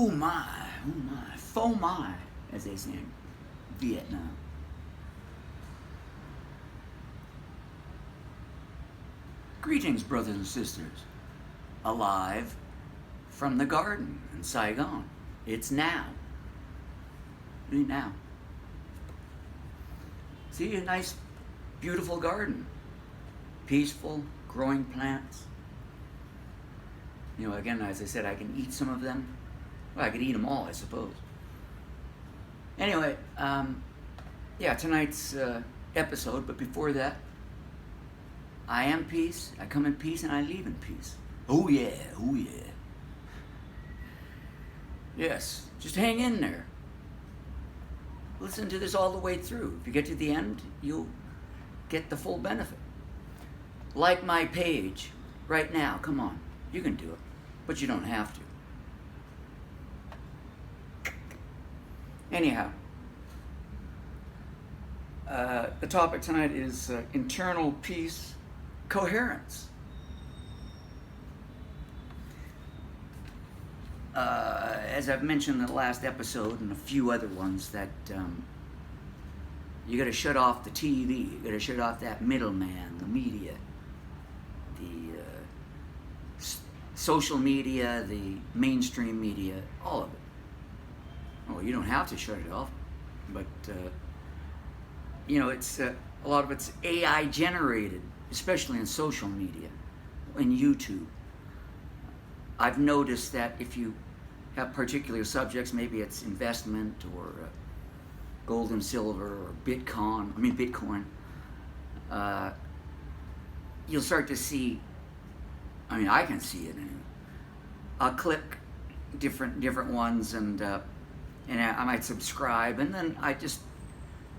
oh my, fo my, as they say in Vietnam. Greetings, brothers and sisters. Alive from the garden in Saigon. It's now. Right now. See a nice, beautiful garden. Peaceful, growing plants. You know, again, as I said, I can eat some of them. Well, I could eat them all, I suppose. Anyway, yeah, tonight's episode, but before that, I am peace, I come in peace, and I leave in peace. Oh yeah, oh yeah. Yes, just hang in there. Listen to this all the way through. If you get to the end, you'll get the full benefit. Like my page right now, come on. You can do it, but you don't have to. Anyhow, the topic tonight is internal peace, coherence. As I've mentioned in the last episode and a few other ones, that you got to shut off the TV, you got to shut off that middleman, the media, the social media, the mainstream media, all of it. Well, you don't have to shut it off, but you know, it's a lot of it's AI generated, especially in social media, in YouTube. I've noticed that if you have particular subjects, maybe it's investment or gold and silver or Bitcoin, you'll start to see, I mean, I can see it anyway. I'll click different ones and I might subscribe, and then I just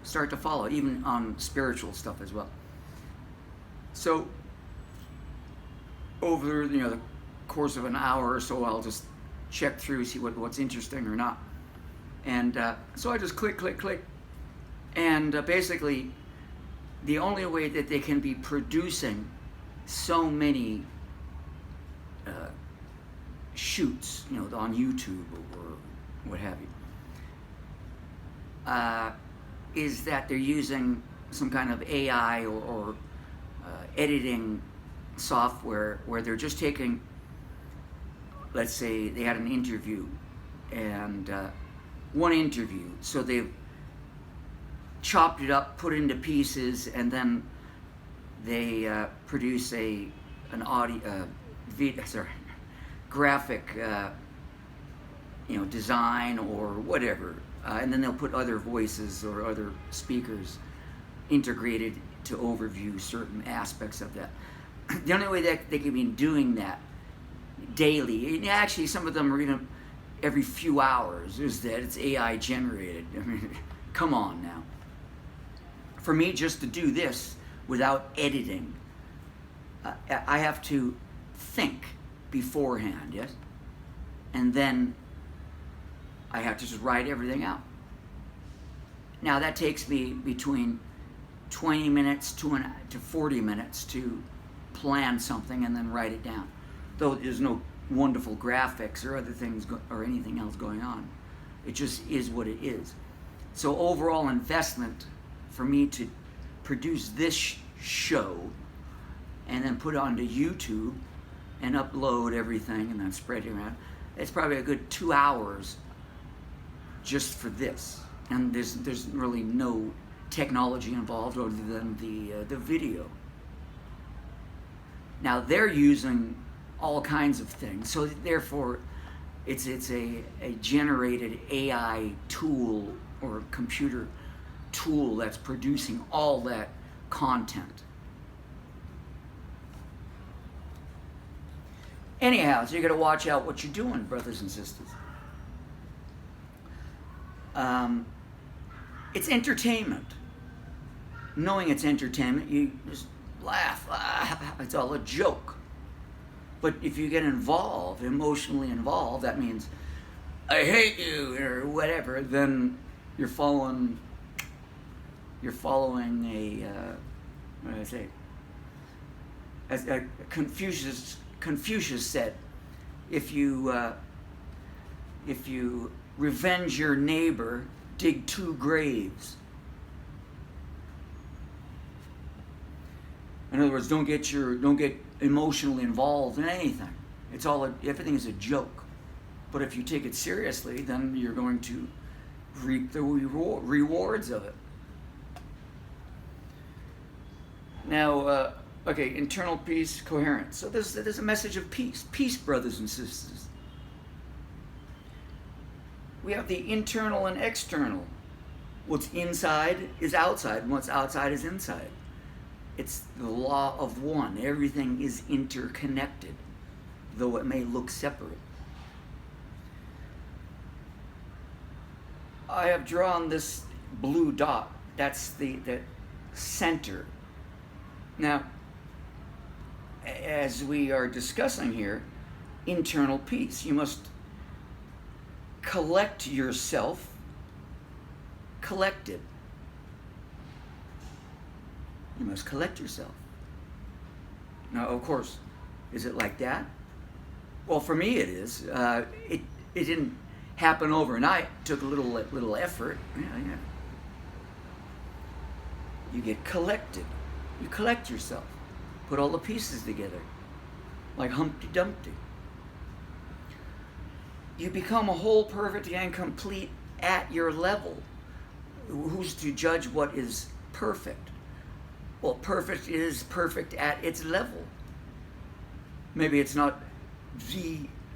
start to follow, even on spiritual stuff as well. So over the course of an hour or so, I'll just check through, see what's interesting or not, and so I just click, and basically the only way that they can be producing so many shoots, on YouTube or what have you, is that they're using some kind of AI or editing software where they're just taking, let's say they had an interview, and one interview, so they've chopped it up, put it into pieces, and then they produce an audio, graphic, design or whatever, and then they'll put other voices or other speakers integrated to overview certain aspects of that. The only way that they can be doing that daily, and actually some of them are even every few hours, is that it's AI generated. I mean, come on now. For me, just to do this without editing, I have to think beforehand, yes? And then I have to just write everything out. Now that takes me between 20 minutes to 40 minutes to plan something and then write it down. Though there's no wonderful graphics or other things or anything else going on. It just is what it is. So overall investment for me to produce this show and then put it onto YouTube and upload everything and then spread it around, it's probably a good 2 hours just for this. And there's really no technology involved other than the video. Now they're using all kinds of things, so therefore it's a generated AI tool or computer tool that's producing all that content. Anyhow, so you got to watch out what you're doing, brothers and sisters. It's entertainment. Knowing it's entertainment, you just laugh. It's all a joke. But if you get involved, emotionally involved, that means I hate you or whatever. Then you're following a what did I say? As Confucius said, if you if you revenge your neighbor, dig 2 graves. In other words, don't get emotionally involved in anything. Everything is a joke. But if you take it seriously, then you're going to reap the rewards of it. Now, internal peace, coherence. So there's a message of peace. Peace, brothers and sisters. We have the internal and external. What's inside is outside, and what's outside is inside. It's the law of one. Everything is interconnected, though it may look separate. I have drawn this blue dot. That's the center. Now, as we are discussing here, internal peace. You must collect yourself, collected. You must collect yourself. Now, of course, is it like that? Well, for me it is. It didn't happen overnight. It took a little effort. Yeah. You get collected. You collect yourself. Put all the pieces together. Like Humpty Dumpty. You become a whole, perfect, and complete at your level. Who's to judge what is perfect? Well, perfect is perfect at its level. Maybe it's not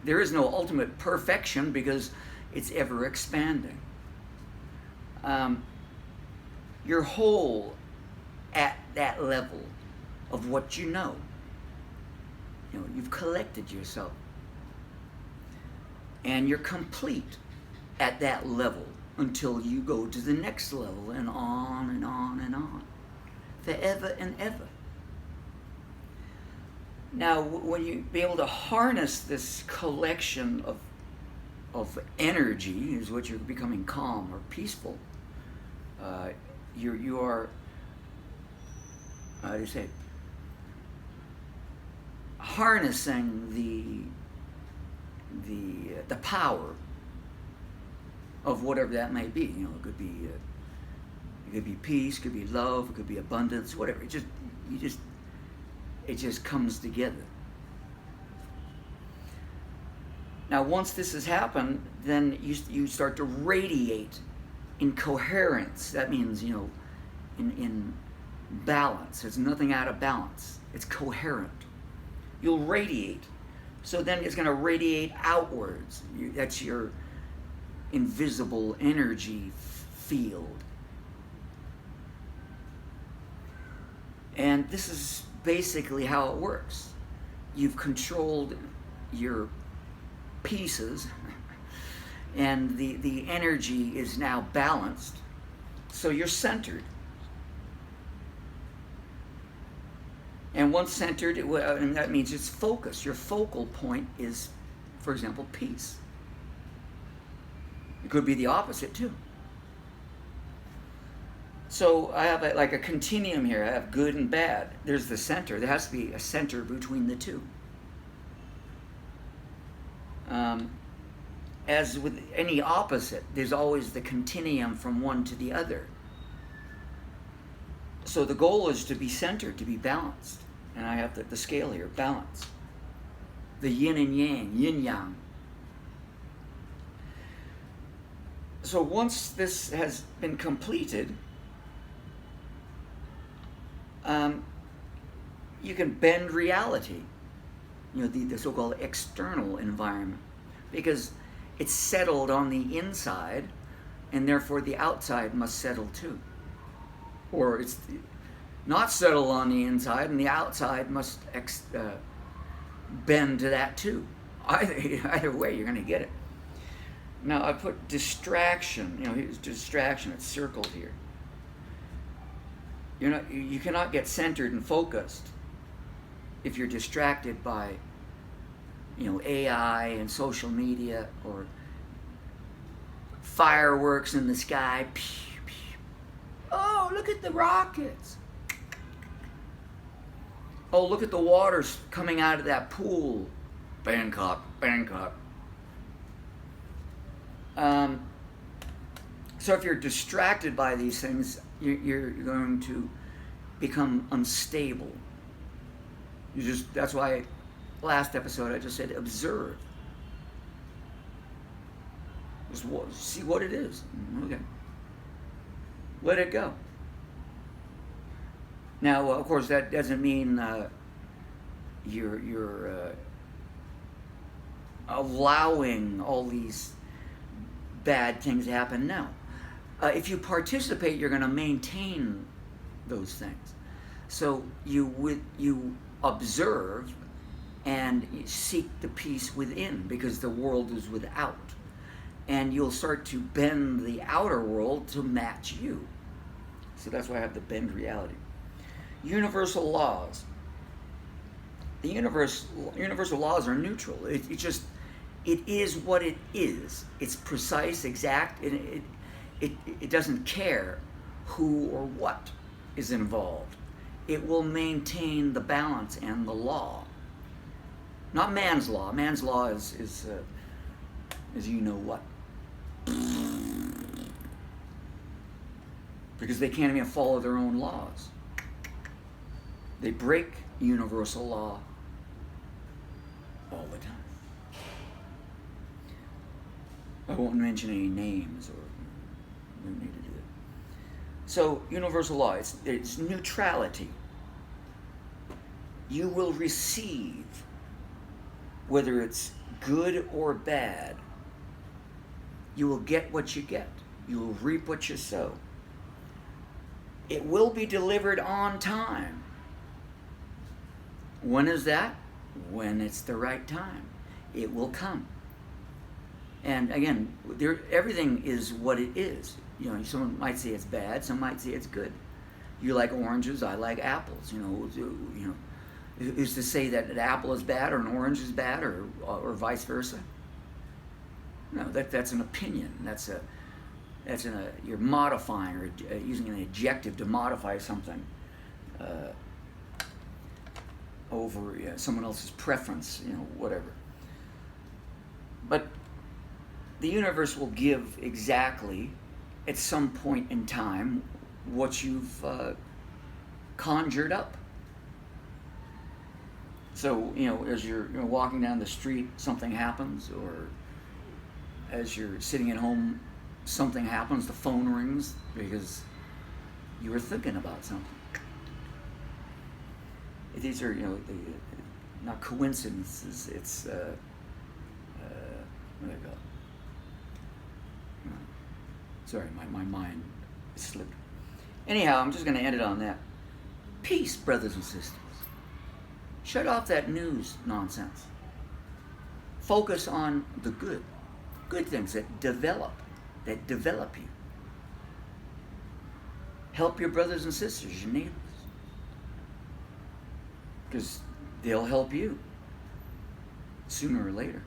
there is no ultimate perfection because it's ever expanding. You're whole at that level of what you know. You've collected yourself. And you're complete at that level until you go to the next level, and on and on and on. Forever and ever. Now, when you be able to harness this collection of energy, is what you're becoming calm or peaceful. You are, how do you say, harnessing the power of whatever that may be. It could be peace, could be love, it could be abundance, whatever. It just comes together. Now, once this has happened, then you start to radiate in coherence. That means, in balance. There's nothing out of balance. It's coherent. You'll radiate. So then it's going to radiate outwards. That's your invisible energy field. And this is basically how it works. You've controlled your pieces, and the energy is now balanced, so you're centered. And once centered, and that means it's focus. Your focal point is, for example, peace. It could be the opposite too. So I have a continuum here. I have good and bad. There's the center. There has to be a center between the two. As with any opposite, there's always the continuum from one to the other. So the goal is to be centered, to be balanced. And I have the scale here, balance. The yin and yang, yin yang. So once this has been completed, you can bend reality, the so-called external environment, because it's settled on the inside, and therefore the outside must settle too. Or it's not settled on the inside, and the outside must bend to that too. Either way, you're going to get it. Now, I put distraction. Here's distraction. It's circled here. You cannot get centered and focused if you're distracted by, AI and social media, or fireworks in the sky. Pew, pew. Oh, look at the rockets. Oh, look at the waters coming out of that pool. Bangkok, Bangkok. So if you're distracted by these things, you're going to become unstable. That's why last episode I just said observe. Just see what it is. Okay. Let it go. Now, of course, that doesn't mean you're allowing all these bad things to happen. No. If you participate, you're going to maintain those things. So you observe and seek the peace within, because the world is without. And you'll start to bend the outer world to match you. So that's why I have the bend reality. Universal laws. The universal laws are neutral. It is what it is. It's precise, exact, and it doesn't care who or what is involved. It will maintain the balance and the law. Not man's law. Man's law is you know what. Because they can't even follow their own laws. They break universal law all the time. I won't mention any names, or we don't need to do it. So universal law, it's neutrality. You will receive, whether it's good or bad. You will get what you get. You will reap what you sow. It will be delivered on time. When is that? When it's the right time. It will come. And again, everything is what it is. You know, someone might say it's bad, some might say it's good. You like oranges, I like apples. You know, who's to say that an apple is bad or an orange is bad, or vice versa? No, that's an opinion. You're modifying, or using an adjective to modify something over someone else's preference, whatever. But the universe will give exactly, at some point in time, what you've conjured up. So, as you're walking down the street, something happens, or as you're sitting at home, something happens, the phone rings because you were thinking about something. These are, not coincidences, it's, what do I call it? Sorry, my mind slipped. Anyhow, I'm just going to end it on that. Peace, brothers and sisters. Shut off that news nonsense. Focus on the good things that develop you. Help your brothers and sisters, your neighbors, because they'll help you sooner or later.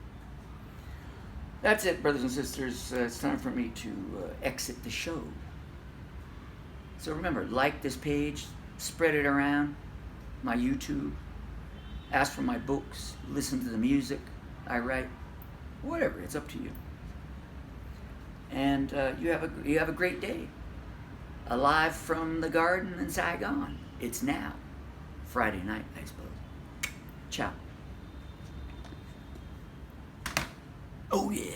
That's it, brothers and sisters. It's time for me to exit the show. So remember, like this page, spread it around, my YouTube, ask for my books, listen to the music I write, whatever, it's up to you. And you have a great day. Alive from the Garden in Saigon. It's now. Friday night, I suppose. Ciao. Oh yeah.